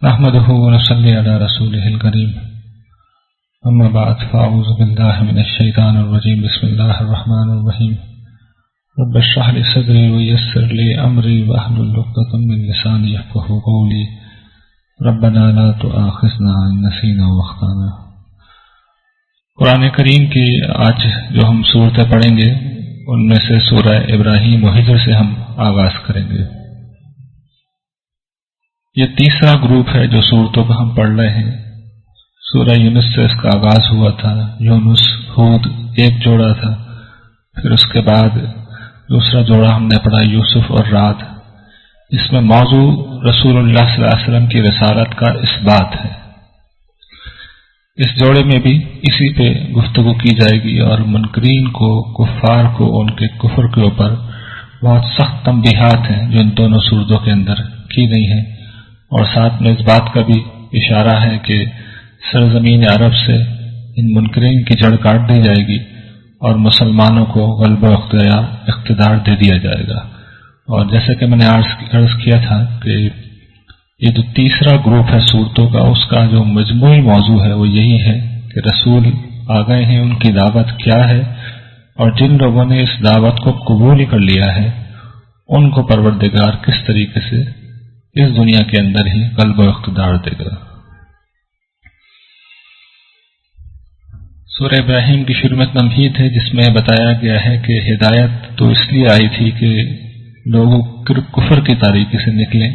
نحمده ونصلي على رسوله الكريم اما بعد فاعوذ بالله من الشيطان الرجيم بسم الله الرحمن الرحيم رب اشرح لي صدري ويسر لي امري واحلل عقدة من لساني يفقهوا قولي ربنا لا تؤاخذنا ان نسينا واخطانا۔ قرآن کریم کی آج جو ہم صورتیں پڑھیں گے ان میں سے سورہ ابراہیم و ہجر سے ہم آغاز کریں گے۔ یہ تیسرا گروپ ہے جو صورتوں کا ہم پڑھ رہے ہیں۔ سورہ یونس سے اس کا آغاز ہوا تھا، یونس ہود ایک جوڑا تھا، پھر اس کے بعد دوسرا جوڑا ہم نے پڑھا یوسف اور رات۔ اس میں موضوع رسول اللہ صلی اللہ علیہ وسلم کی رسالت کا اثبات ہے۔ اس جوڑے میں بھی اسی پہ گفتگو کی جائے گی اور منکرین کو، کفار کو ان کے کفر کے اوپر بہت سخت تنبیہات ہیں جو ان دونوں صورتوں کے اندر کی گئی ہیں، اور ساتھ میں اس بات کا بھی اشارہ ہے کہ سرزمین عرب سے ان منکرین کی جڑ کاٹ دی جائے گی اور مسلمانوں کو غلبہ اقتدار دے دیا جائے گا۔ اور جیسے کہ میں نے عرض کیا تھا کہ یہ جو تیسرا گروپ ہے صورتوں کا، اس کا جو مجموعی موضوع ہے وہ یہی ہے کہ رسول آ گئے ہیں، ان کی دعوت کیا ہے، اور جن لوگوں نے اس دعوت کو قبول ہی کر لیا ہے ان کو پروردگار کس طریقے سے اس دنیا کے اندر ہی غلبہ و اقتدار دے گا۔ سورہ ابراہیم کی شروع میں تمہید ہے جس میں بتایا گیا ہے کہ ہدایت تو اس لیے آئی تھی کہ لوگوں کفر کی تاریکی سے نکلیں،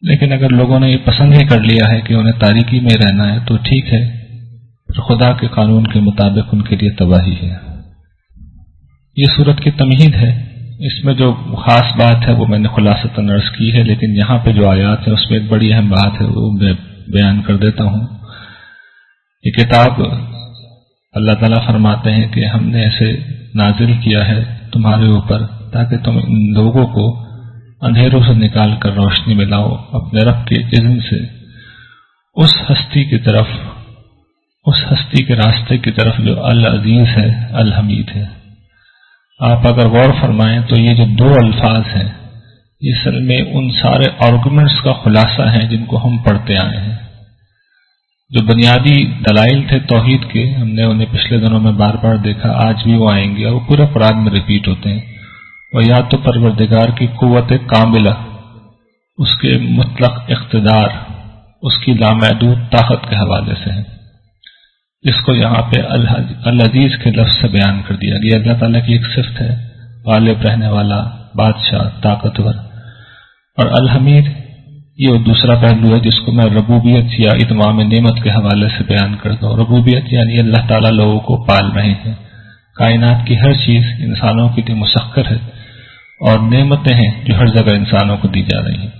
لیکن اگر لوگوں نے یہ پسند ہی کر لیا ہے کہ انہیں تاریکی میں رہنا ہے تو ٹھیک ہے، پھر خدا کے قانون کے مطابق ان کے لیے تباہی ہے۔ یہ سورت کی تمہید ہے، اس میں جو خاص بات ہے وہ میں نے خلاصتاً عرض کی ہے، لیکن یہاں پہ جو آیات ہے اس میں ایک بڑی اہم بات ہے وہ میں بیان کر دیتا ہوں۔ یہ کتاب اللہ تعالیٰ فرماتے ہیں کہ ہم نے ایسے نازل کیا ہے تمہارے اوپر تاکہ تم ان لوگوں کو اندھیروں سے نکال کر روشنی میں لاؤ اپنے رب کے اذن سے اس ہستی کے راستے کی طرف جو العزیز ہے، الحمید ہے۔ آپ اگر غور فرمائیں تو یہ جو دو الفاظ ہیں یہ اصل میں ان سارے آرگومنٹس کا خلاصہ ہیں جن کو ہم پڑھتے آئے ہیں۔ جو بنیادی دلائل تھے توحید کے، ہم نے انہیں پچھلے دنوں میں بار بار دیکھا، آج بھی وہ آئیں گے اور وہ پورے قرآن میں ریپیٹ ہوتے ہیں۔ اور یا تو پروردگار کی قوت کاملہ، اس کے مطلق اقتدار، اس کی لامحدود طاقت کے حوالے سے ہیں، جس کو یہاں پہ العزیز کے لفظ سے بیان کر دیا گیا۔ اللہ تعالیٰ کی ایک صفت ہے، غالب رہنے والا، بادشاہ، طاقتور۔ اور الحمید یہ دوسرا پہلو ہے جس کو میں ربوبیت یا اتمام نعمت کے حوالے سے بیان کرتا ہوں۔ ربوبیت یعنی اللہ تعالیٰ لوگوں کو پال رہے ہیں، کائنات کی ہر چیز انسانوں کے لیے مسخر ہے، اور نعمتیں ہیں جو ہر جگہ انسانوں کو دی جا رہی ہیں۔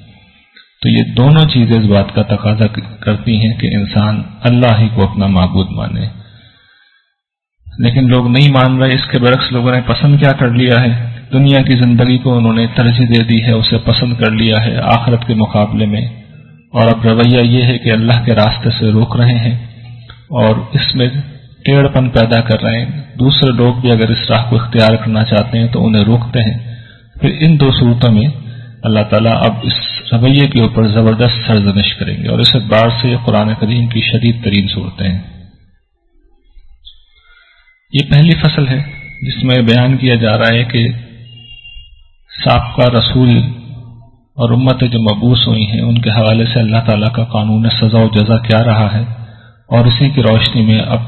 تو یہ دونوں چیزیں اس بات کا تقاضا کرتی ہیں کہ انسان اللہ ہی کو اپنا معبود مانے، لیکن لوگ نہیں مان رہے۔ اس کے برعکس لوگوں نے پسند کیا کر لیا ہے، دنیا کی زندگی کو انہوں نے ترجیح دے دی ہے، اسے پسند کر لیا ہے آخرت کے مقابلے میں، اور اب رویہ یہ ہے کہ اللہ کے راستے سے روک رہے ہیں اور اس میں ٹیڑھ پن پیدا کر رہے ہیں۔ دوسرے لوگ بھی اگر اس راہ کو اختیار کرنا چاہتے ہیں تو انہیں روکتے ہیں۔ پھر ان دو صورتوں میں اللہ تعالیٰ اب اس رویے کے اوپر زبردست سرزنش کریں گے، اور اس اعتبار سے یہ قرآن کریم کی شدید ترین صورتیں ہیں۔ یہ پہلی فصل ہے جس میں بیان کیا جا رہا ہے کہ سابقہ رسول اور امتیں جو مبعوث ہوئی ہیں ان کے حوالے سے اللہ تعالیٰ کا قانون سزا و جزا کیا رہا ہے، اور اسی کی روشنی میں اب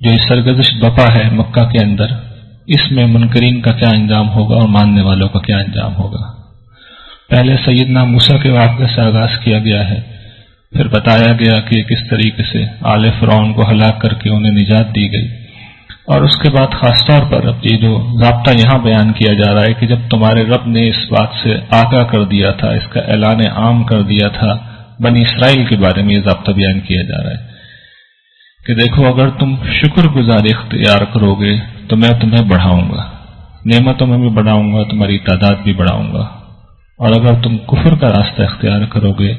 جو یہ سرگزش بپا ہے مکہ کے اندر، اس میں منکرین کا کیا انجام ہوگا اور ماننے والوں کا کیا انجام ہوگا۔ پہلے سیدنا موسیٰ کے واقعے سے آغاز کیا گیا ہے، پھر بتایا گیا کہ کس طریقے سے آل فرعون کو ہلاک کر کے انہیں نجات دی گئی، اور اس کے بعد خاص طور پر اب یہ جو ضابطہ یہاں بیان کیا جا رہا ہے کہ جب تمہارے رب نے اس بات سے آگاہ کر دیا تھا، اس کا اعلان عام کر دیا تھا، بنی اسرائیل کے بارے میں یہ ضابطہ بیان کیا جا رہا ہے کہ دیکھو اگر تم شکر گزاری اختیار کرو گے تو میں تمہیں بڑھاؤں گا، نعمتوں میں بھی بڑھاؤں گا، تمہاری تعداد بھی بڑھاؤں گا، اور اگر تم کفر کا راستہ اختیار کرو گے،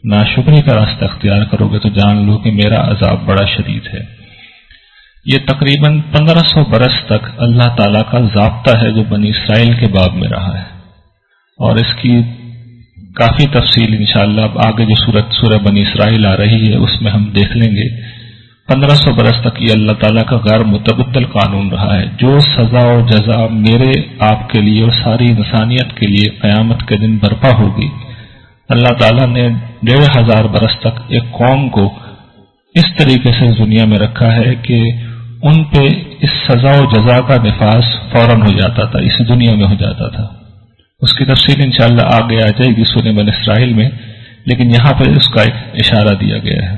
ناشکری کا راستہ اختیار کرو گے تو جان لو کہ میرا عذاب بڑا شدید ہے۔ یہ تقریباً 1500 برس تک اللہ تعالیٰ کا ضابطہ ہے جو بنی اسرائیل کے باب میں رہا ہے، اور اس کی کافی تفصیل انشاءاللہ اب آگے جو سورہ بنی اسرائیل آ رہی ہے اس میں ہم دیکھ لیں گے۔ 1500 برس تک یہ اللہ تعالیٰ کا غیر متبدل قانون رہا ہے۔ جو سزا اور جزا میرے آپ کے لیے اور ساری انسانیت کے لیے قیامت کے دن برپا ہوگی، اللہ تعالیٰ نے 1500 برس تک ایک قوم کو اس طریقے سے دنیا میں رکھا ہے کہ ان پہ اس سزا و جزا کا نفاذ فوراً ہو جاتا تھا، اس دنیا میں ہو جاتا تھا۔ اس کی تفصیل انشاءاللہ آگے آ جائے گی سورہ بنی اسرائیل میں، لیکن یہاں پہ اس کا ایک اشارہ دیا گیا ہے۔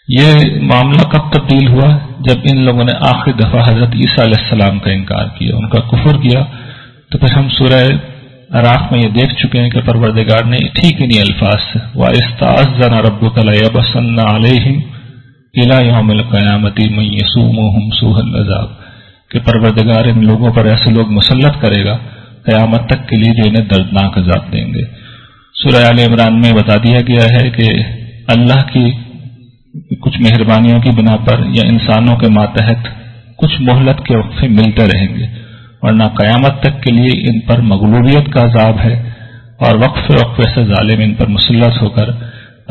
یہ معاملہ کب تبدیل ہوا؟ جب ان لوگوں نے آخری دفعہ حضرت عیسیٰ علیہ السلام کا انکار کیا، ان کا کفر کیا، تو پھر ہم سورہ اعراف میں یہ دیکھ چکے ہیں کہ پروردگار نے ٹھیک انہی الفاظ سے وَإِسْتَأَذَّنَ رَبُّكَ لَيَبْعَثَنَّ عَلَيْهِمْ إِلَى يَوْمِ الْقِيَامَةِ مَن يَسُومُهُمْ سُوءَ الْعَذَابِ کہ پروردگار ان لوگوں پر ایسے لوگ مسلط کرے گا قیامت تک کے لیے جو انہیں دردناک عذاب دیں گے۔ سورہ آل عمران میں بتا دیا گیا ہے کہ اللہ کی کچھ مہربانیوں کی بنا پر یا انسانوں کے ماتحت کچھ مہلت کے وقفے ملتے رہیں گے، ورنہ قیامت تک کے لیے ان پر مغلوبیت کا عذاب ہے، اور وقفے وقفے سے ظالم ان پر مسلط ہو کر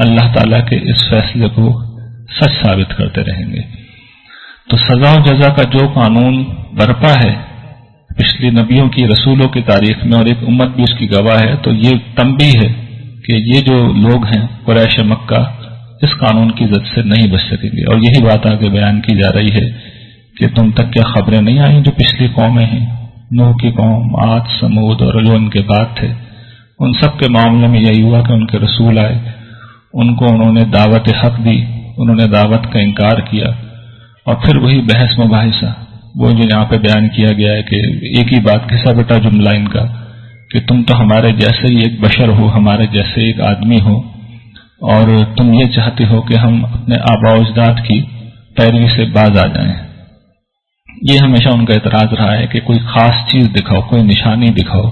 اللہ تعالیٰ کے اس فیصلے کو سچ ثابت کرتے رہیں گے۔ تو سزا و جزا کا جو قانون برپا ہے پچھلی نبیوں کی رسولوں کی تاریخ میں، اور ایک امت بھی اس کی گواہ ہے، تو یہ تنبیہ ہے کہ یہ جو لوگ ہیں قریش مکہ اس قانون کی زد سے نہیں بچ سکیں گے۔ اور یہی بات آگے بیان کی جا رہی ہے کہ تم تک کیا خبریں نہیں آئیں جو پچھلی قومیں ہیں، نوح کی قوم، عاد، سمود اور جو ان کے بعد تھے، ان سب کے معاملے میں یہی ہوا کہ ان کے رسول آئے، ان کو انہوں نے دعوت حق دی، انہوں نے دعوت کا انکار کیا، اور پھر وہی بحث مباحثہ وہ جو یہاں پہ بیان کیا گیا ہے کہ ایک ہی بات گھسا بیٹا جملہ ان کا کہ تم تو ہمارے جیسے ہی ایک بشر ہو، ہمارے جیسے ایک آدمی ہو، اور تم یہ چاہتے ہو کہ ہم اپنے آباء و اجداد کی پیروی سے باز آ جائیں۔ یہ ہمیشہ ان کا اعتراض رہا ہے کہ کوئی خاص چیز دکھاؤ، کوئی نشانی دکھاؤ،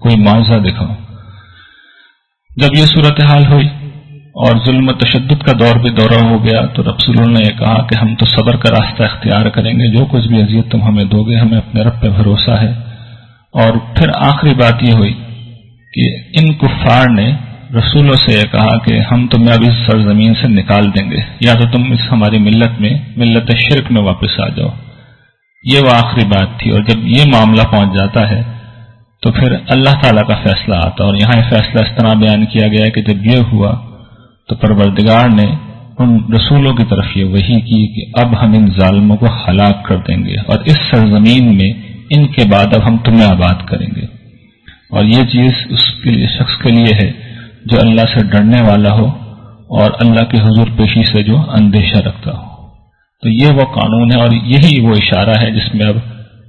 کوئی معجزہ دکھاؤ۔ جب یہ صورتحال ہوئی اور ظلم و تشدد کا دور بھی دورہ ہو گیا تو رسول نے یہ کہا کہ ہم تو صبر کا راستہ اختیار کریں گے، جو کچھ بھی اذیت تم ہمیں دو گے ہمیں اپنے رب پہ بھروسہ ہے۔ اور پھر آخری بات یہ ہوئی کہ ان کفار نے رسولوں سے یہ کہا کہ ہم تمہیں اب اس سرزمین سے نکال دیں گے، یا تو تم اس ہماری ملت میں، ملت شرک میں واپس آ جاؤ۔ یہ وہ آخری بات تھی، اور جب یہ معاملہ پہنچ جاتا ہے تو پھر اللہ تعالیٰ کا فیصلہ آتا، اور یہاں یہ فیصلہ اس طرح بیان کیا گیا ہے کہ جب یہ ہوا تو پروردگار نے ان رسولوں کی طرف یہ وحی کی کہ اب ہم ان ظالموں کو ہلاک کر دیں گے، اور اس سرزمین میں ان کے بعد اب ہم تمہیں آباد کریں گے۔ اور یہ چیز اس کے لیے شخص کے لیے ہے جو اللہ سے ڈرنے والا ہو اور اللہ کے حضور پیشی سے جو اندیشہ رکھتا ہو۔ تو یہ وہ قانون ہے، اور یہی وہ اشارہ ہے جس میں اب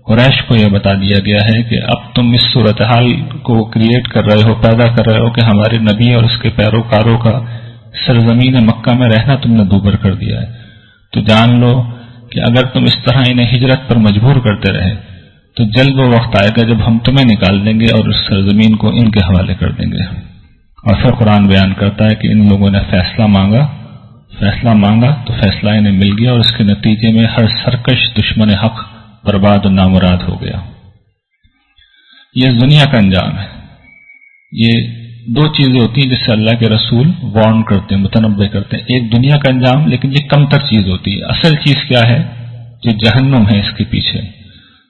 قریش کو یہ بتا دیا گیا ہے کہ اب تم اس صورتحال کو کریٹ کر رہے ہو، پیدا کر رہے ہو کہ ہمارے نبی اور اس کے پیروکاروں کا سرزمین مکہ میں رہنا تم نے دوبر کر دیا ہے۔ تو جان لو کہ اگر تم اس طرح انہیں ہجرت پر مجبور کرتے رہے تو جلد وہ وقت آئے گا جب ہم تمہیں نکال دیں گے اور اس سرزمین کو ان کے حوالے کر دیں گے۔ اور پھر قرآن بیان کرتا ہے کہ ان لوگوں نے فیصلہ مانگا تو فیصلہ انہیں مل گیا، اور اس کے نتیجے میں ہر سرکش دشمن حق برباد و نامراد ہو گیا۔ یہ دنیا کا انجام ہے۔ یہ دو چیزیں ہوتی ہیں جس سے اللہ کے رسول وارن کرتے ہیں، متنبہ کرتے ہیں۔ ایک دنیا کا انجام، لیکن یہ کم تر چیز ہوتی ہے۔ اصل چیز کیا ہے؟ جو جہنم ہے اس کے پیچھے۔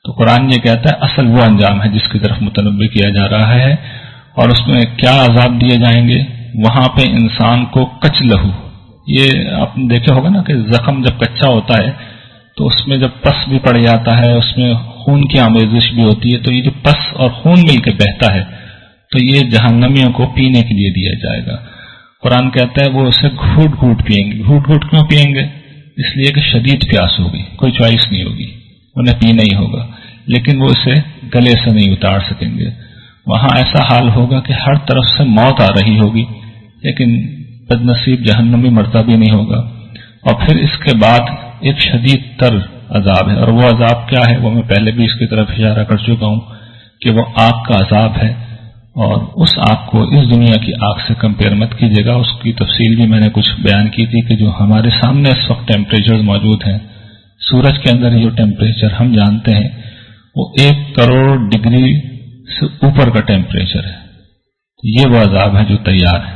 تو قرآن یہ کہتا ہے اصل وہ انجام ہے جس کی طرف متنبہ کیا جا رہا ہے، اور اس میں کیا عذاب دیے جائیں گے۔ وہاں پہ انسان کو کچ لہو، یہ آپ نے دیکھا ہوگا نا کہ زخم جب کچا ہوتا ہے تو اس میں جب پس بھی پڑ جاتا ہے، اس میں خون کی آمیزش بھی ہوتی ہے، تو یہ جو پس اور خون مل کے بہتا ہے تو یہ جہنمیوں کو پینے کے لیے دیا جائے گا۔ قرآن کہتا ہے وہ اسے گھوٹ گھوٹ پیئیں گے۔ گھوٹ گھوٹ کیوں پیئیں گے؟ اس لیے کہ شدید پیاس ہوگی، کوئی چوائس نہیں ہوگی، انہیں پینا ہی ہوگا، لیکن وہ اسے گلے سے نہیں اتار سکیں گے۔ وہاں ایسا حال ہوگا کہ ہر طرف سے موت آ رہی ہوگی، لیکن بد نصیب جہنمی مرتا بھی نہیں ہوگا۔ اور پھر اس کے بعد ایک شدید تر عذاب ہے، اور وہ عذاب کیا ہے وہ میں پہلے بھی اس کی طرف اشارہ کر چکا ہوں کہ وہ آگ کا عذاب ہے، اور اس آگ کو اس دنیا کی آگ سے کمپیئر مت کیجیے گا۔ اس کی تفصیل بھی میں نے کچھ بیان کی تھی کہ جو ہمارے سامنے اس وقت ٹیمپریچر موجود ہیں، سورج کے اندر جو ٹیمپریچر ہم جانتے ہیں وہ 1 کروڑ ڈگری سے اوپر کا ٹیمپریچر ہے۔ یہ وہ عذاب ہے جو تیار ہے۔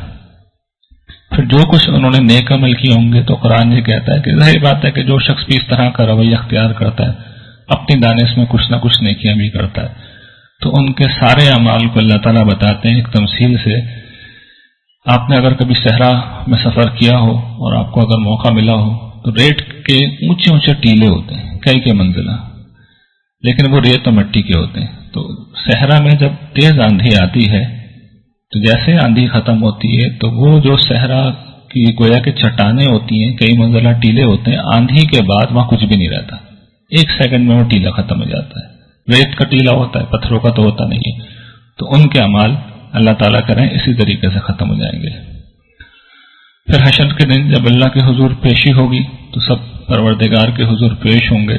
پھر جو کچھ انہوں نے نیک عمل کیے ہوں گے تو قرآن یہ کہتا ہے کہ ظاہر بات ہے کہ جو شخص بھی اس طرح کا رویہ اختیار کرتا ہے اپنی دانش میں کچھ نہ کچھ نیکیاں بھی کرتا ہے، تو ان کے سارے اعمال کو اللہ تعالیٰ بتاتے ہیں ایک تمثیل سے۔ آپ نے اگر کبھی صحرا میں سفر کیا ہو اور آپ کو اگر موقع ملا ہو تو ریت کے اونچے اونچے ٹیلے ہوتے ہیں کئی منزلہ، لیکن وہ ریت اور مٹی کے ہوتے ہیں۔ تو صحرا میں جب تیز آندھی آتی ہے تو جیسے آندھی ختم ہوتی ہے تو وہ جو صحرا کی گویا کہ چٹانیں ہوتی ہیں کئی منزلہ ٹیلے ہوتے ہیں، آندھی کے بعد وہاں کچھ بھی نہیں رہتا، 1 سیکنڈ میں وہ ٹیلا ختم ہو جاتا ہے۔ ریت کا ٹیلا ہوتا ہے، پتھروں کا تو ہوتا نہیں ہے۔ تو ان کے اعمال اللہ تعالیٰ کریں اسی طریقے سے ختم ہو جائیں گے۔ پھر حشر کے دن جب اللہ کے حضور پیشی ہوگی تو سب پروردگار کے حضور پیش ہوں گے،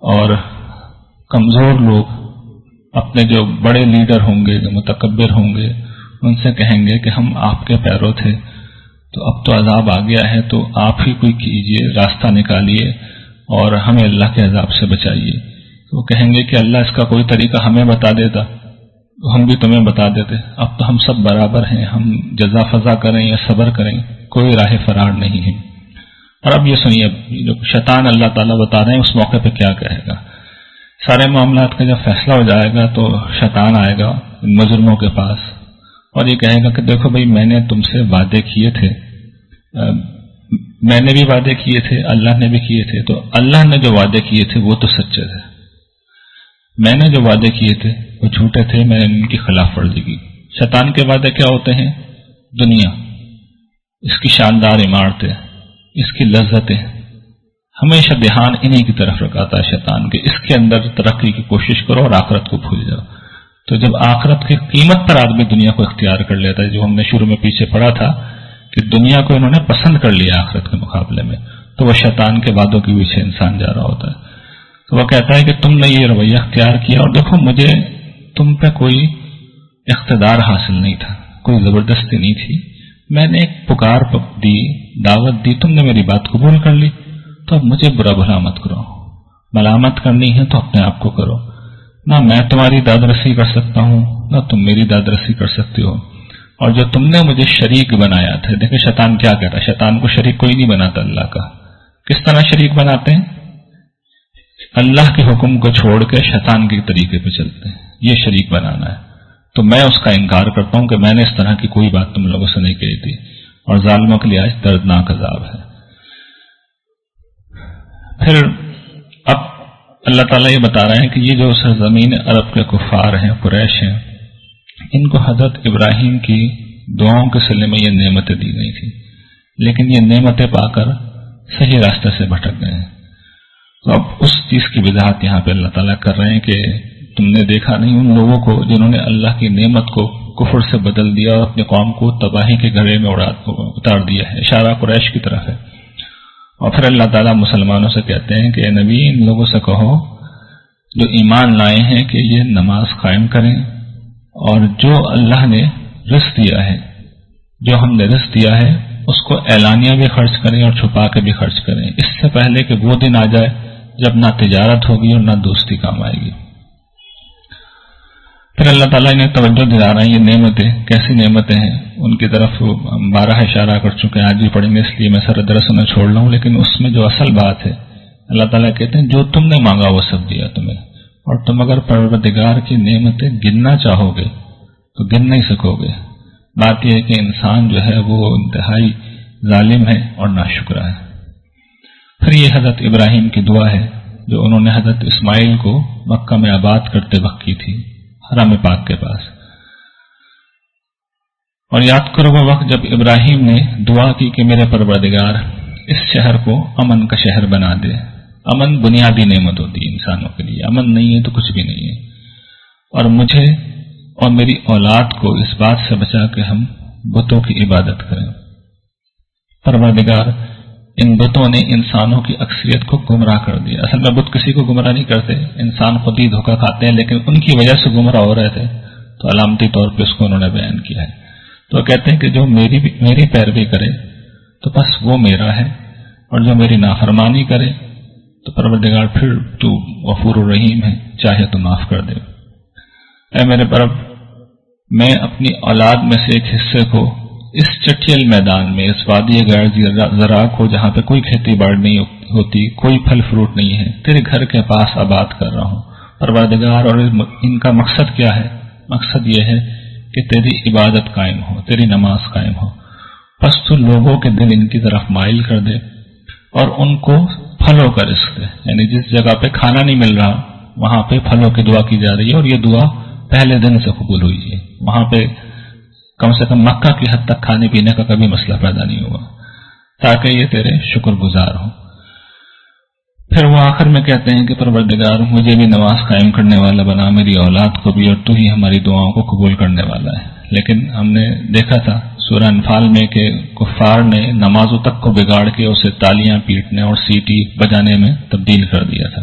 اور کمزور لوگ اپنے جو بڑے لیڈر ہوں گے، جو متکبر ہوں گے، ان سے کہیں گے کہ ہم آپ کے پیرو تھے، تو اب تو عذاب آ گیا ہے، تو آپ ہی کوئی کیجئے، راستہ نکالیے اور ہمیں اللہ کے عذاب سے بچائیے۔ تو وہ کہیں گے کہ اللہ اس کا کوئی طریقہ ہمیں بتا دیتا، ہم بھی تمہیں بتا دیتے، اب تو ہم سب برابر ہیں، ہم جزا فضا کریں یا صبر کریں، کوئی راہ فرار نہیں ہے۔ اور اب یہ سنیے، جو شیطان اللہ تعالیٰ بتا رہے ہیں اس موقع پہ کیا کہے گا۔ سارے معاملات کا جب فیصلہ ہو جائے گا تو شیطان آئے گا مجرموں کے پاس اور یہ کہے گا کہ دیکھو بھائی، میں نے تم سے وعدے کیے تھے، میں نے بھی وعدے کیے تھے، اللہ نے بھی کیے تھے، تو اللہ نے جو وعدے کیے تھے وہ تو سچے تھے، میں نے جو وعدے کیے تھے وہ جھوٹے تھے، میں نے ان کی خلاف ورزی کی۔ شیطان کے وعدے کیا ہوتے ہیں؟ دنیا، اس کی شاندار عمارتیں، اس کی لذتیں، ہمیشہ دھیان انہی کی طرف رکھاتا ہے شیطان کے، اس کے اندر ترقی کی کوشش کرو اور آخرت کو بھول جاؤ۔ تو جب آخرت کی قیمت پر آدمی دنیا کو اختیار کر لیتا ہے، جو ہم نے شروع میں پیچھے پڑھا تھا کہ دنیا کو انہوں نے پسند کر لیا آخرت کے مقابلے میں، تو وہ شیطان کے وعدوں کے پیچھے انسان جا رہا ہوتا ہے۔ تو وہ کہتا ہے کہ تم نے یہ رویہ اختیار کیا، اور دیکھو مجھے تم پہ کوئی اقتدار حاصل نہیں تھا، کوئی زبردستی نہیں تھی، میں نے ایک پکار دی، دعوت دی، تم نے میری بات قبول کر لی، تو اب مجھے برا بھلا مت کرو، ملامت کرنی ہے تو اپنے آپ کو کرو، نہ میں تمہاری داد رسی کر سکتا ہوں نہ تم میری داد رسی کر سکتے ہو۔ اور جو تم نے مجھے شریک بنایا تھا، دیکھیں شیطان کیا کہتا ہے، شیطان کو شریک کوئی نہیں بناتا اللہ کا۔ کس طرح شریک بناتے ہیں؟ اللہ کے حکم کو چھوڑ کے شیطان کے طریقے پہ چلتے ہیں، یہ شریک بنانا ہے۔ تو میں اس کا انکار کرتا ہوں کہ میں نے اس طرح کی کوئی بات تم لوگوں سے نہیں کہی تھی، اور ظالموں کے لیے آج دردناک عذاب ہے۔ پھر اب اللہ تعالیٰ یہ بتا رہے ہیں کہ یہ جو سرزمین عرب کے کفار ہیں، قریش ہیں، ان کو حضرت ابراہیم کی دعاؤں کے سلسلے میں یہ نعمتیں دی گئی تھی، لیکن یہ نعمتیں پا کر صحیح راستے سے بھٹک گئے ہیں۔ تو اب اس چیز کی وضاحت یہاں پہ اللہ تعالیٰ کر رہے ہیں کہ تم نے دیکھا نہیں ان لوگوں کو جنہوں نے اللہ کی نعمت کو کفر سے بدل دیا اور اپنی قوم کو تباہی کے گڑھے میں اتار دیا ہے۔ اشارہ قریش کی طرف ہے۔ اور پھر اللہ تعالیٰ مسلمانوں سے کہتے ہیں کہ اے نبی، ان لوگوں سے کہو جو ایمان لائے ہیں کہ یہ نماز قائم کریں، اور جو اللہ نے رزق دیا ہے، جو ہم نے رزق دیا ہے، اس کو اعلانیہ بھی خرچ کریں اور چھپا کے بھی خرچ کریں، اس سے پہلے کہ وہ دن آ جائے جب نہ تجارت ہوگی اور نہ دوستی کام آئے گی۔ پھر اللہ تعالیٰ انہیں توجہ دلا رہے ہیں، یہ نعمتیں کیسی نعمتیں ہیں، ان کی طرف 12 اشارہ کر چکے ہیں، آج بھی پڑھیں گے، اس لیے میں سر درس میں چھوڑ رہا ہوں، لیکن اس میں جو اصل بات ہے اللہ تعالیٰ کہتے ہیں جو تم نے مانگا وہ سب دیا تمہیں، اور تم اگر پروردگار کی نعمتیں گننا چاہو گے تو گن نہیں سکو گے۔ بات یہ ہے کہ انسان جو ہے وہ انتہائی ظالم ہے اور ناشکرا ہے۔ پھر یہ حضرت ابراہیم کی دعا ہے جو انہوں نے حضرت اسماعیل کو مکہ میں آباد کرتے وقت کی تھی، حرم پاک کے پاس۔ اور یاد کرو وہ وقت جب ابراہیم نے دعا کی کہ میرے پروردگار اس شہر کو امن کا شہر بنا دے۔ امن بنیادی نعمت ہوتی ہے انسانوں کے لیے، امن نہیں ہے تو کچھ بھی نہیں ہے، اور مجھے اور میری اولاد کو اس بات سے بچا کہ ہم بتوں کی عبادت کریں۔ پروردگار ان بتوں نے انسانوں کی اکثریت کو گمراہ کر دیا۔ اصل میں بت کسی کو گمراہ نہیں کرتے، انسان خود ہی دھوکہ کھاتے ہیں، لیکن ان کی وجہ سے گمراہ ہو رہے تھے تو علامتی طور پہ اس کو انہوں نے بیان کیا ہے۔ تو کہتے ہیں کہ جو میری پیروی کرے تو بس وہ میرا ہے، اور جو میری نافرمانی کرے تو پروردگار پھر تو غفور الرحیم ہے، چاہے تو معاف کر دے۔ اے میرے پرب، میں اپنی اولاد میں سے ایک حصے کو اس چٹیل میدان میں، اس وادی غیر زرع کو جہاں پہ کوئی کھیتی باڑی نہیں ہوتی، کوئی پھل فروٹ نہیں ہے، تیرے گھر کے پاس آباد کر رہا ہوں پروردگار۔ اور ان کا مقصد کیا ہے؟ مقصد یہ ہے کہ تیری عبادت قائم ہو، تیری نماز قائم ہو، پس تو لوگوں کے دل ان کی طرف مائل کر دے اور ان کو پھلوں کا رزق دے۔ یعنی جس جگہ پہ کھانا نہیں مل رہا وہاں پہ پھلوں کی دعا کی جا رہی ہے، اور یہ دعا پہلے دن سے قبول ہوئی ہے۔ وہاں پہ کم سے کم مکہ کی حد تک کھانے پینے کا کبھی مسئلہ پیدا نہیں ہوا، تاکہ یہ تیرے شکر گزار ہوں۔ پھر وہ آخر میں کہتے ہیں کہ پروردگار مجھے بھی نماز قائم کرنے والا بنا، میری اولاد کو بھی، اور تو ہی ہماری دعاؤں کو قبول کرنے والا ہے۔ لیکن ہم نے دیکھا تھا سورہ انفال میں کہ کفار نے نمازوں تک کو بگاڑ کے اسے تالیاں پیٹنے اور سیٹی بجانے میں تبدیل کر دیا تھا۔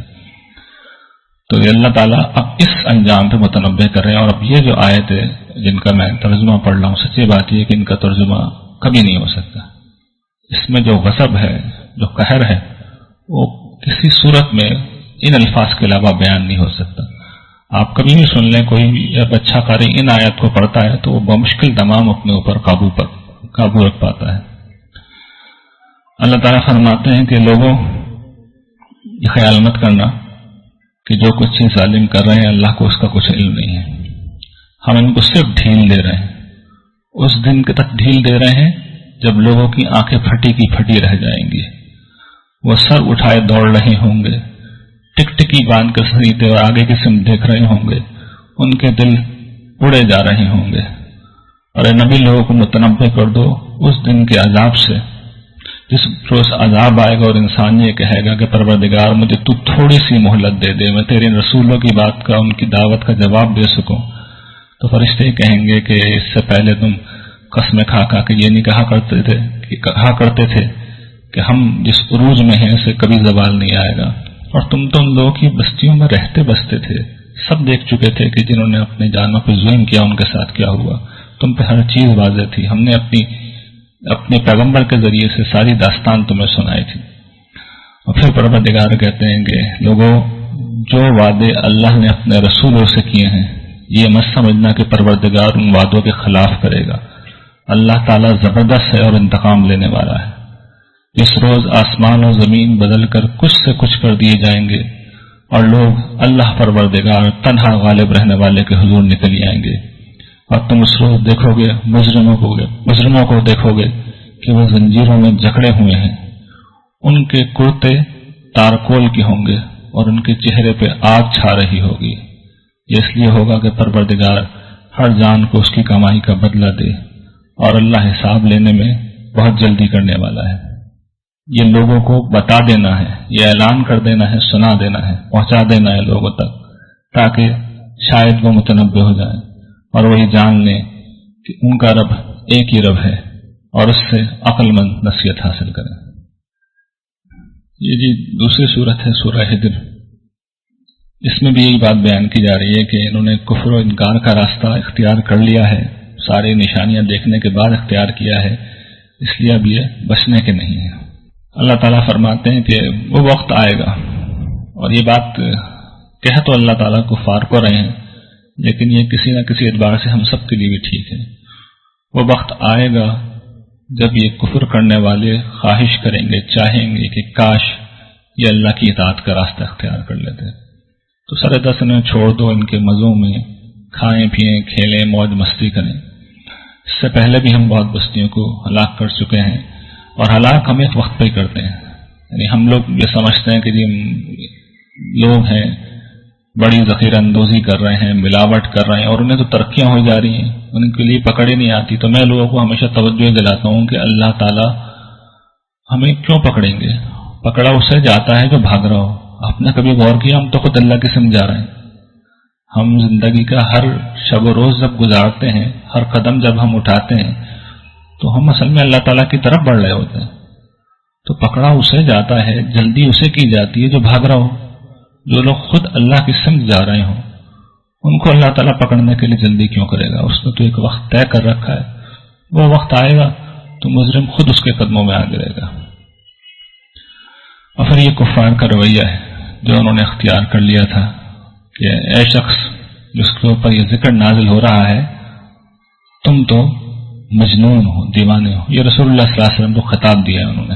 تو یہ اللہ تعالیٰ اب اس انجام پہ متنبہ کر رہے ہیں، اور اب یہ جو آیت ہے جن کا میں ترجمہ پڑھ رہا ہوں، سچی بات یہ کہ ان کا ترجمہ کبھی نہیں ہو سکتا۔ اس میں جو غضب ہے، جو قہر ہے، وہ کسی صورت میں ان الفاظ کے علاوہ بیان نہیں ہو سکتا۔ آپ کبھی بھی سن لیں، کوئی جب اچھا قاری ان آیت کو پڑھتا ہے تو وہ بمشکل تمام اپنے اوپر قابو رکھ پاتا ہے۔ اللہ تعالیٰ فرماتے ہیں کہ لوگوں یہ خیال مت کرنا کہ جو کچھ ظالم کر رہے ہیں اللہ کو اس کا کچھ علم نہیں ہے، ہم ان کو صرف ڈھیل دے رہے ہیں، اس دن تک ڈھیل دے رہے ہیں جب لوگوں کی آنکھیں پھٹی کی پھٹی رہ جائیں گی، وہ سر اٹھائے دوڑ رہے ہوں گے، ٹک ٹکی باندھ کر سنیتے اور آگے کی سمت دیکھ رہے ہوں گے، ان کے دل اڑے جا رہے ہوں گے۔ اور اے نبی لوگوں کو متنبہ کر دو اس دن کے عذاب سے، جس روز عذاب آئے گا اور انسان یہ کہے گا کہ پروردگار مجھے تو تھوڑی سی مہلت دے دے، میں تیرے رسولوں کی بات کا، ان کی دعوت کا جواب دے سکوں۔ تو فرشتے کہیں گے کہ اس سے پہلے تم قسمیں کھا کے یہ نہیں کہا کرتے تھے کہ ہم جس عروج میں ہیں اسے کبھی زوال نہیں آئے گا، اور تم تو ان لوگوں کی بستیوں میں رہتے بستے تھے، سب دیکھ چکے تھے کہ جنہوں نے اپنے جانوں پہ ظلم کیا ان کے ساتھ کیا ہوا، تم پہ ہر چیز واضح تھی، ہم نے اپنے پیغمبر کے ذریعے سے ساری داستان تمہیں سنائی تھی۔ اور پھر پروردگار کہتے ہیں کہ لوگوں جو وعدے اللہ نے اپنے رسولوں سے کیے ہیں یہ مت سمجھنا کہ پروردگار ان وعدوں کے خلاف کرے گا، اللہ تعالیٰ زبردست ہے اور انتقام لینے والا ہے۔ اس روز آسمان و زمین بدل کر کچھ سے کچھ کر دیے جائیں گے اور لوگ اللہ پروردگار تنہا غالب رہنے والے کے حضور نکل آئیں گے، اور تم اس روز دیکھو گے مجرموں کو دیکھو گے کہ وہ زنجیروں میں جکڑے ہوئے ہیں، ان کے کرتے تارکول کے ہوں گے اور ان کے چہرے پہ آگ چھا رہی ہوگی۔ یہ اس لیے ہوگا کہ پروردگار ہر جان کو اس کی کمائی کا بدلہ دے، اور اللہ حساب لینے میں بہت جلدی کرنے والا ہے۔ یہ لوگوں کو بتا دینا ہے، یہ اعلان کر دینا ہے، سنا دینا ہے، پہنچا دینا ہے لوگوں تک، تاکہ شاید وہ متنبہ ہو جائیں اور وہ یہ جان لیں کہ ان کا رب ایک ہی رب ہے، اور اس سے عقل مند نصیحت حاصل کریں۔ یہ دوسری صورت ہے سورہ حجر۔ اس میں بھی یہی بات بیان کی جا رہی ہے کہ انہوں نے کفر و انکار کا راستہ اختیار کر لیا ہے، ساری نشانیاں دیکھنے کے بعد اختیار کیا ہے، اس لیے اب یہ بچنے کے نہیں ہیں۔ اللہ تعالیٰ فرماتے ہیں کہ وہ وقت آئے گا، اور یہ بات کہہ تو اللہ تعالیٰ کفار کو رہے ہیں، لیکن یہ کسی نہ کسی اعتبار سے ہم سب کے لیے بھی ٹھیک ہے۔ وہ وقت آئے گا جب یہ کفر کرنے والے خواہش کریں گے، چاہیں گے کہ کاش یہ اللہ کی اطاعت کا راستہ اختیار کر لیتے، تو سر دست انہیں چھوڑ دو، ان کے مزوں میں کھائیں پھئیں کھیلیں موج مستی کریں۔ اس سے پہلے بھی ہم بہت بستیوں کو ہلاک کر چکے ہیں، اور ہلاک ہم ایک وقت پہ ہی کرتے ہیں۔ یعنی ہم لوگ یہ سمجھتے ہیں کہ جی لوگ ہیں بڑی ذخیرہ اندوزی کر رہے ہیں، ملاوٹ کر رہے ہیں، اور انہیں تو ترقیاں ہو جا رہی ہیں، ان کے لیے پکڑ ہی نہیں آتی۔ تو میں لوگوں کو ہمیشہ توجہ دلاتا ہوں کہ اللہ تعالیٰ ہمیں کیوں پکڑیں گے؟ پکڑا اسے جاتا ہے جو بھاگ رہا ہو۔ آپ نے کبھی غور کیا؟ ہم تو خود اللہ کی سمجھ جا رہے ہیں۔ ہم زندگی کا ہر شب و روز جب گزارتے ہیں، ہر قدم جب ہم اٹھاتے ہیں، تو ہم اصل میں اللہ تعالیٰ کی طرف بڑھ رہے ہوتے ہیں۔ تو پکڑا اسے جاتا ہے، جلدی اسے کی جاتی ہے جو بھاگ رہا ہو۔ جو لوگ خود اللہ کی سمجھ جا رہے ہوں ان کو اللہ تعالیٰ پکڑنے کے لیے جلدی کیوں کرے گا؟ اس نے تو ایک وقت طے کر رکھا ہے، وہ وقت آئے گا تو مجرم خود اس کے قدموں میں آ گرے گا۔ اور پھر یہ کفار کا رویہ ہے جو انہوں نے اختیار کر لیا تھا کہ اے شخص جس کے اوپر یہ ذکر نازل ہو رہا ہے تم تو مجنون ہو، دیوانے ہو. یہ رسول اللہ صلی اللہ علیہ وسلم کو خطاب دیا انہوں نے.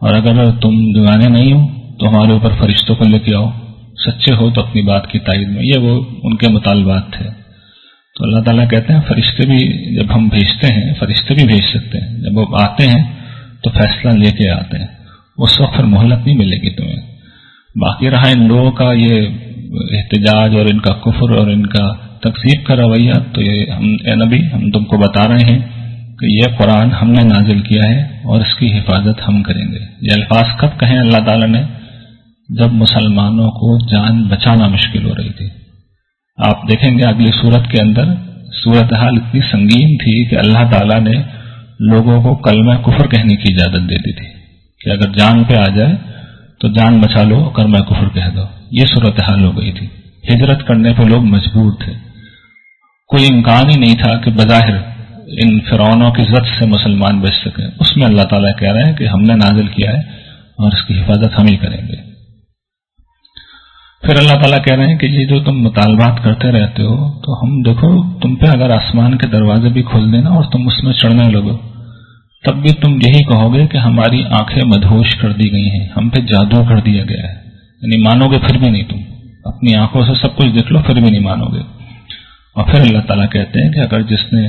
اور اگر تم دیوانے نہیں ہو تو ہمارے اوپر فرشتوں کو لے کے آؤ، سچے ہو تو اپنی بات کی تائید میں. یہ وہ ان کے مطالبات تھے. تو اللہ تعالیٰ کہتے ہیں فرشتے بھی جب ہم بھیجتے ہیں، فرشتے بھی بھیج سکتے ہیں، جب وہ آتے ہیں تو فیصلہ لے کے آتے ہیں، اس وقت پھر مہلت نہیں ملے گی تمہیں. باقی رہا ان لوگوں کا یہ احتجاج اور ان کا کفر اور ان کا تکذیب کا رویہ، تو یہ اے نبی ہم تم کو بتا رہے ہیں کہ یہ قرآن ہم نے نازل کیا ہے اور اس کی حفاظت ہم کریں گے. یہ الفاظ کب کہیں اللہ تعالیٰ نے؟ جب مسلمانوں کو جان بچانا مشکل ہو رہی تھی. آپ دیکھیں گے اگلی صورت کے اندر صورتحال اتنی سنگین تھی کہ اللہ تعالیٰ نے لوگوں کو کلمہ کفر کہنے کی اجازت دے دی تھی کہ اگر جان پہ آ جائے تو جان بچا لو، کلمہ کفر کہہ دو. یہ صورتحال ہو گئی تھی. ہجرت کرنے پہ لوگ مجبور تھے. کوئی امکان ہی نہیں تھا کہ بظاہر ان فرعونوں کی زد سے مسلمان بچ سکے. اس میں اللہ تعالیٰ کہہ رہے ہیں کہ ہم نے نازل کیا ہے اور اس کی حفاظت ہم ہی کریں گے. پھر اللہ تعالیٰ کہہ رہے ہیں کہ یہ جو تم مطالبات کرتے رہتے ہو، تو ہم دیکھو تم پہ اگر آسمان کے دروازے بھی کھول دینا اور تم اس میں چڑھنے لگو، تب بھی تم یہی کہو گے کہ ہماری آنکھیں مدہوش کر دی گئی ہیں، ہم پہ جادو کر دیا گیا ہے. یعنی مانو گے پھر بھی نہیں. تم اپنی آنکھوں سے سب کچھ دیکھ لو پھر بھی نہیں مانو گے. اور پھر اللہ تعالیٰ کہتے ہیں کہ اگر جس نے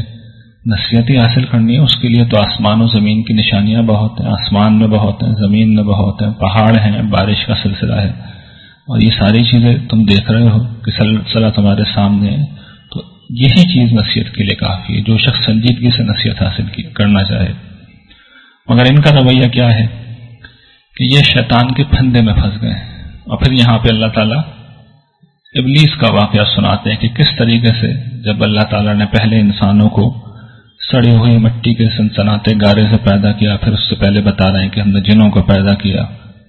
نصیحت حاصل کرنی ہے اس کے لیے تو آسمان و زمین کی نشانیاں بہت ہیں. آسمان میں بہت ہیں، زمین میں بہت ہیں، پہاڑ ہیں، بارش کا سلسلہ ہے، اور یہ ساری چیزیں تم دیکھ رہے ہو کہ سلسلہ تمہارے سامنے ہے. تو یہی چیز نصیحت کے لیے کافی ہے، جو شخص سنجیدگی سے نصیحت حاصل کرنا چاہے. مگر ان کا رویہ کیا ہے کہ یہ شیطان کے پھندے میں پھنس گئے. اور پھر یہاں پہ اللہ تعالیٰ ابلیس کا واقعہ سناتے ہیں کہ کس طریقے سے جب اللہ تعالیٰ نے پہلے انسانوں کو سڑی ہوئی مٹی کے سنسناتے گارے سے پیدا کیا، پھر اس سے پہلے بتا رہے ہیں کہ ہم نے جنوں کو پیدا کیا،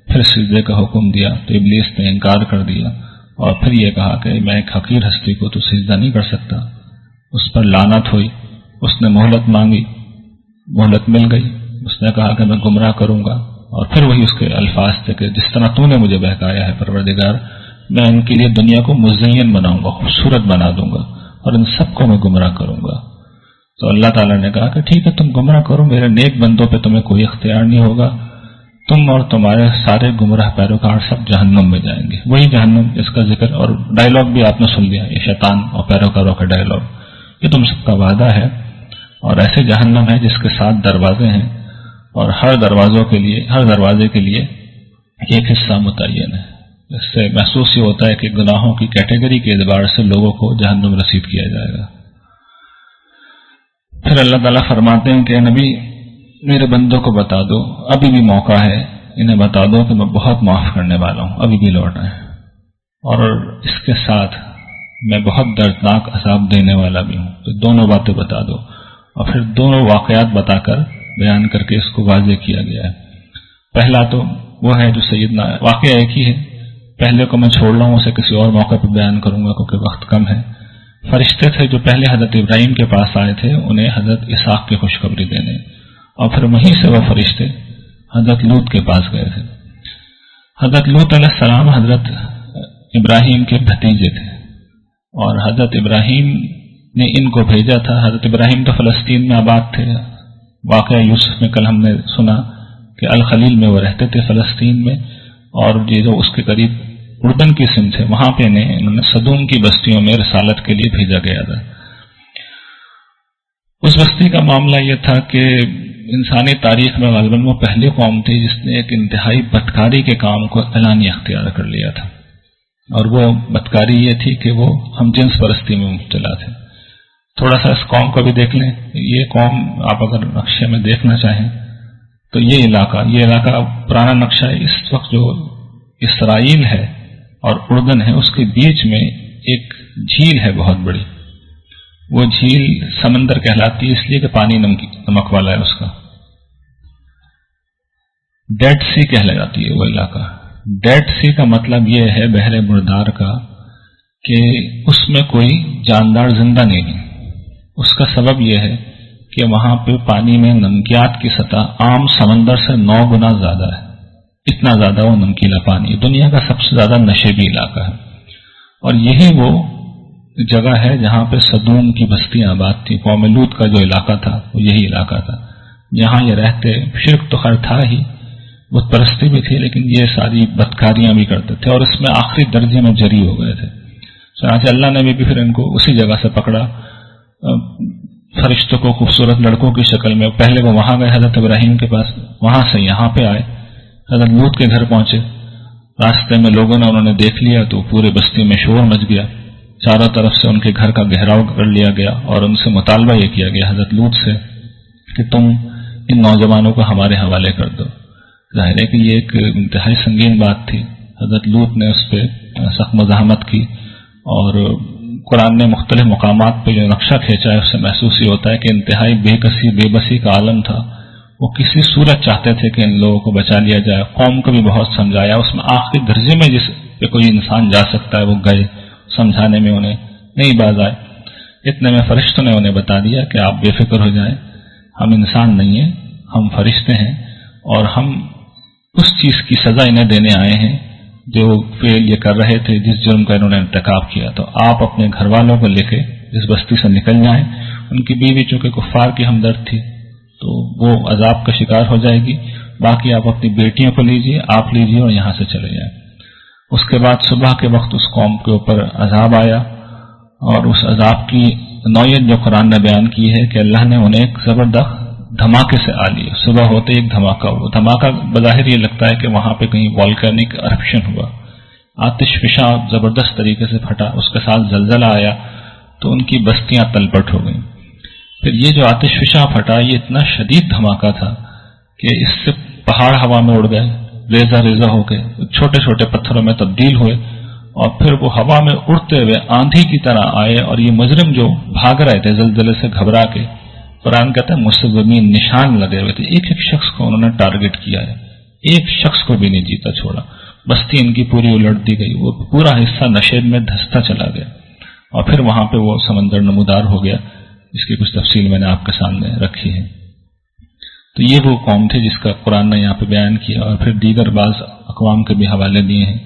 پھر سجدے کا حکم دیا تو ابلیس نے انکار کر دیا، اور پھر یہ کہا کہ میں ایک حقیر ہستی کو تو سجدہ نہیں کر سکتا. اس پر لعنت ہوئی. اس نے مہلت مانگی، مہلت مل گئی. اس نے کہا کہ میں گمراہ کروں گا، اور پھر وہی اس کے الفاظ تھے کہ جس طرح تو نے مجھے بہکایا ہے پروردگار، میں ان کے لیے دنیا کو مزین بناؤں گا، خوبصورت بنا دوں گا، اور ان سب کو میں گمراہ کروں گا. تو اللہ تعالیٰ نے کہا کہ ٹھیک ہے تم گمراہ کرو، میرے نیک بندوں پہ تمہیں کوئی اختیار نہیں ہوگا. تم اور تمہارے سارے گمراہ پیروکار سب جہنم میں جائیں گے. وہی جہنم جس کا ذکر اور ڈائلاگ بھی آپ نے سن لیا، یہ شیطان اور پیروکاروں کا ڈائلاگ. یہ تم سب کا وعدہ ہے، اور ایسے جہنم ہے جس کے 7 دروازے ہیں، اور ہر دروازے کے لیے ایک حصہ متعین ہے. اس سے محسوس یہ ہوتا ہے کہ گناہوں کی کیٹیگری کے اعتبار سے لوگوں کو جہنم رسید کیا جائے گا. پھر اللہ تعالیٰ فرماتے ہیں کہ نبی میرے بندوں کو بتا دو، ابھی بھی موقع ہے، انہیں بتا دو کہ میں بہت معاف کرنے والا ہوں، ابھی بھی لوٹنا ہے، اور اس کے ساتھ میں بہت دردناک عذاب دینے والا بھی ہوں. تو دونوں باتیں بتا دو. اور پھر دونوں واقعات بتا کر بیان کر کے اس کو واضح کیا گیا ہے. پہلا تو وہ ہے جو سیدنا، واقعہ ایک ہی ہے، پہلے کو میں چھوڑ رہا ہوں، اسے کسی اور موقع پہ بیان کروں گا کیونکہ وقت کم ہے. فرشتے تھے جو پہلے حضرت ابراہیم کے پاس آئے تھے، انہیں حضرت اسحاق کی خوشخبری دینے، اور پھر وہیں سے وہ فرشتے حضرت لوط کے پاس گئے تھے. حضرت لوط علیہ السلام حضرت ابراہیم کے بھتیجے تھے، اور حضرت ابراہیم نے ان کو بھیجا تھا. حضرت ابراہیم تو فلسطین میں آباد تھے. واقعہ یوسف میں کل ہم نے سنا کہ الخلیل میں وہ رہتے تھے فلسطین میں، اور یہ جو اس کے قریب اردن کی سمت ہے وہاں پہ انہوں نے صدوم کی بستیوں میں رسالت کے لیے بھیجا گیا تھا. اس بستی کا معاملہ یہ تھا کہ انسانی تاریخ میں غالباً وہ پہلی قوم تھی جس نے ایک انتہائی بدکاری کے کام کو اعلانیہ اختیار کر لیا تھا، اور وہ بدکاری یہ تھی کہ وہ ہم جنس پرستی میں مبتلا تھے. تھوڑا سا اس قوم کو بھی دیکھ لیں. یہ قوم آپ اگر نقشے میں دیکھنا چاہیں تو یہ علاقہ پرانا نقشہ ہے. اس وقت جو اسرائیل ہے اور اردن ہے اس کے بیچ میں ایک جھیل ہے بہت بڑی. وہ جھیل سمندر کہلاتی ہے اس لیے کہ پانی نمک والا ہے. اس کا ڈیڈ سی کہلا جاتی ہے وہ علاقہ. ڈیڈ سی کا مطلب یہ ہے بحر مردار کا کہ اس میں کوئی جاندار زندہ نہیں ہے. اس کا سبب یہ ہے کہ وہاں پہ پانی میں نمکیات کی سطح عام سمندر سے 9 گنا زیادہ ہے. اتنا زیادہ وہ نمکیلا پانی ہے. دنیا کا سب سے زیادہ نشیبی علاقہ ہے، اور یہی وہ جگہ ہے جہاں پہ صدوم کی بستیاں آباد تھی. قوم لوط کا جو علاقہ تھا وہ یہی علاقہ تھا. یہاں یہ رہتے. شرک تو خیر تھا ہی, بت پرستی بھی تھی, لیکن یہ ساری بدکاریاں بھی کرتے تھے اور اس میں آخری درجے میں جری ہو گئے تھے. چنانچہ اللہ نے بھی پھر ان کو اسی جگہ سے پکڑا, فرشتوں کو خوبصورت لڑکوں کی شکل میں. پہلے وہ وہاں گئے حضرت ابراہیم کے پاس, وہاں سے یہاں پہ آئے, حضرت لوط کے گھر پہنچے. راستے میں لوگوں نے انہوں نے دیکھ لیا تو پورے بستی میں شور مچ گیا. چاروں طرف سے ان کے گھر کا گھیراؤ کر لیا گیا اور ان سے مطالبہ یہ کیا گیا حضرت لوط سے کہ تم ان نوجوانوں کو ہمارے حوالے کر دو. ظاہر ہے کہ یہ ایک انتہائی سنگین بات تھی. حضرت لوط نے اس پہ سخت مزاحمت کی, اور قرآن نے مختلف مقامات پہ جو نقشہ کھینچا ہے اس سے محسوس ہی ہوتا ہے کہ انتہائی بے کسی بے بسی کا عالم تھا. وہ کسی صورت چاہتے تھے کہ ان لوگوں کو بچا لیا جائے. قوم کو بھی بہت سمجھایا, اس میں آخری درجے میں جس پہ کوئی انسان جا سکتا ہے وہ گئے, سمجھانے میں انہیں نہیں باز آئے. اتنے میں فرشتوں نے انہیں بتا دیا کہ آپ بے فکر ہو جائیں, ہم انسان نہیں ہیں, ہم فرشتے ہیں, اور ہم اس چیز کی سزا انہیں دینے آئے ہیں جو فعل یہ کر رہے تھے, جس جرم کا انہوں نے ارتکاب کیا. تو آپ اپنے گھر والوں کو لے کے اس بستی سے نکل جائیں. ان کی بیوی چونکہ کفار کی ہمدرد تھی تو وہ عذاب کا شکار ہو جائے گی. باقی آپ اپنی بیٹیوں کو لیجئے, آپ لیجئے اور یہاں سے چلے جائیں. اس کے بعد صبح کے وقت اس قوم کے اوپر عذاب آیا, اور اس عذاب کی نوعیت جو قرآن نے بیان کی ہے کہ اللہ نے انہیں ایک زبردست دھماکے سے آ لیا. صبح ہوتے ایک دھماکہ ہوا. دھماکہ بظاہر یہ لگتا ہے کہ وہاں پہ کہیں والکینک ارپشن ہوا, آتش فشاں زبردست طریقے سے پھٹا, اس کے ساتھ زلزلہ آیا تو ان کی بستیاں تلپٹ ہو گئیں. پھر یہ جو آتش فشاں پھٹا یہ اتنا شدید دھماکہ تھا کہ اس سے پہاڑ ہوا میں اڑ گئے, ریزہ ریزہ ہو گئے, چھوٹے چھوٹے پتھروں میں تبدیل ہوئے, اور پھر وہ ہوا میں اڑتے ہوئے آندھی کی طرح آئے. اور یہ مجرم جو بھاگ رہے تھے زلزلے سے گھبرا کے, قرآن کہتا ہے مسببین نشان لگے ہوئے تھے. ایک ایک شخص کو انہوں نے ٹارگٹ کیا ہے, ایک شخص کو بھی نہیں جیتا چھوڑا. بستی ان کی پوری الٹ دی گئی, وہ پورا حصہ نشیب میں دھستا چلا گیا, اور پھر وہاں پہ وہ سمندر نمودار ہو گیا, اس کی کچھ تفصیل میں نے آپ کے سامنے رکھی ہے. تو یہ وہ قوم تھے جس کا قرآن نے یہاں پہ بیان کیا, اور پھر دیگر بعض اقوام کے بھی حوالے دیے ہیں,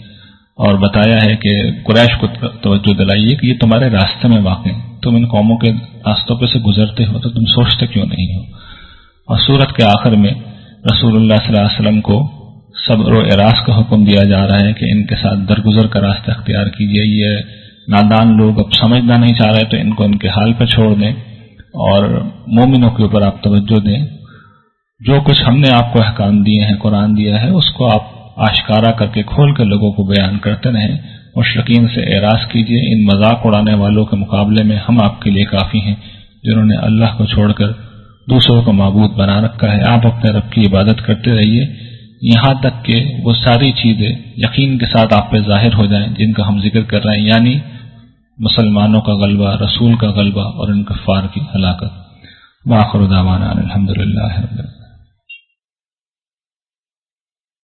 اور بتایا ہے کہ قریش کو توجہ دلائیے کہ یہ تمہارے راستے میں واقع ہیں, تم ان قوموں کے راستوں پہ سے گزرتے ہو تو تم سوچتے کیوں نہیں ہو. اور سورت کے آخر میں رسول اللہ صلی اللہ علیہ وسلم کو صبر و اعراض کا حکم دیا جا رہا ہے کہ ان کے ساتھ درگزر کا راستہ اختیار کیجیے. یہ نادان لوگ اب سمجھنا نہیں چاہ رہے تو ان کو ان کے حال پہ چھوڑ دیں, اور مومنوں کے اوپر آپ توجہ دیں. جو کچھ ہم نے آپ کو احکام دیے ہیں, قرآن دیا ہے, اس کو آپ آشکارا کر کے کھول کے لوگوں کو بیان کرتے رہیں. مشرکین سے اعراض کیجیے, ان مذاق اڑانے والوں کے مقابلے میں ہم آپ کے لیے کافی ہیں جنہوں نے اللہ کو چھوڑ کر دوسروں کو معبود بنا رکھا ہے. آپ اپنے رب کی عبادت کرتے رہیے یہاں تک کہ وہ ساری چیزیں یقین کے ساتھ آپ پہ ظاہر ہو جائیں جن کا ہم ذکر کر رہے ہیں, یعنی مسلمانوں کا غلبہ, رسول کا غلبہ, اور ان کفار کی ہلاکت. وآخر دعوانا الحمدللہ رب العالمین.